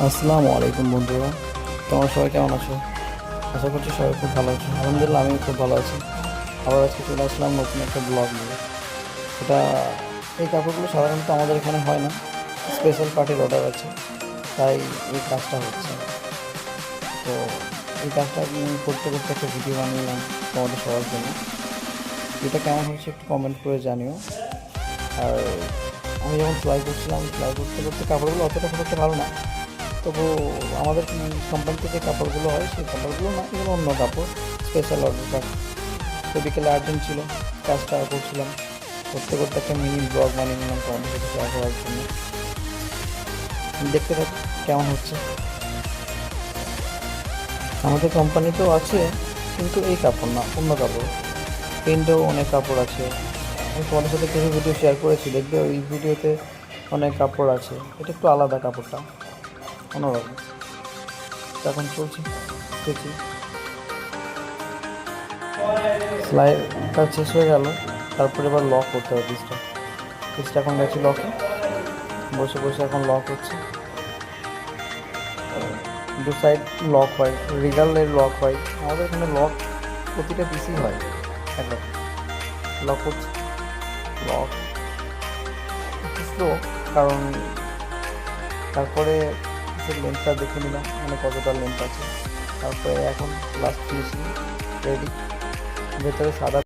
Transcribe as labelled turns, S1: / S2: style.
S1: আসসালামু আলাইকুম বন্ধুরা, তোমরা সবাই কেমন আছো? আশা করছি সবাই খুব ভালো আছো। আলহামদুলিল্লাহ আমিও খুব ভালো আছি। আবার আজকে চলে আসলাম নতুন একটা ব্লগ নিয়ে। এটা এই কাপড়গুলো সাধারণত আমাদের এখানে হয় না, স্পেশাল পার্টির অর্ডার আছে, তাই এই কাজটা হচ্ছে। তো এই কাজটা আমি করতে করতে একটা ভিডিও বানিয়েলাম তোমাদের সবার জন্য। এটা কেমন হচ্ছে একটু কমেন্ট করে জানিও। আর আমি যখন সেলাই করছিলাম, সেলাই করতে করতে কাপড়গুলো অতটা খুব একটা ভালো না, তবু আমাদের কোম্পানিতে যে কাপড়গুলো হয় সেই কাপড়গুলো না, এগুলো অন্য কাপড়, স্পেশাল অর্ডার কাজ। তো বিকেলে আর্জেন্ট ছিল, কাজটা করছিলাম, করতে করতে একটা মিনি ব্লগ বানিয়ে নিলাম তোমাদের সাথে শেয়ার করার জন্য। দেখতে থাক কেমন হচ্ছে। আমাদের কোম্পানিতেও আছে, কিন্তু এই কাপড় না, অন্য কাপড়। প্রিন্টেও অনেক কাপড় আছে। আমি তোমাদের সাথে কিছু ভিডিও শেয়ার করেছি, দেখবে ওই ভিডিওতে অনেক কাপড় আছে। এটা একটু আলাদা, কাপড়টা অন্যরকম। তো এখন চলছে, দেখি। সেলাইটা শেষ হয়ে গেল, তারপরে এবার লক করতে হবে পিসটা। পিসটা এখন গেছে লকে, বসে বসে এখন লক হচ্ছে। দু সাইড লক হয়, রিগালের লক হয়, আমাদের এখানে লক প্রতিটা পিসই হয় একরকম। লক হচ্ছে, লক একটু স্লো, কারণ তারপরে পিসের লেন্থটা দেখে নিলাম, মানে কতটা লেন্থ আছে। তারপরে এখন লাস্ট ফিনিশিং রেডি। ভেতরে সাদা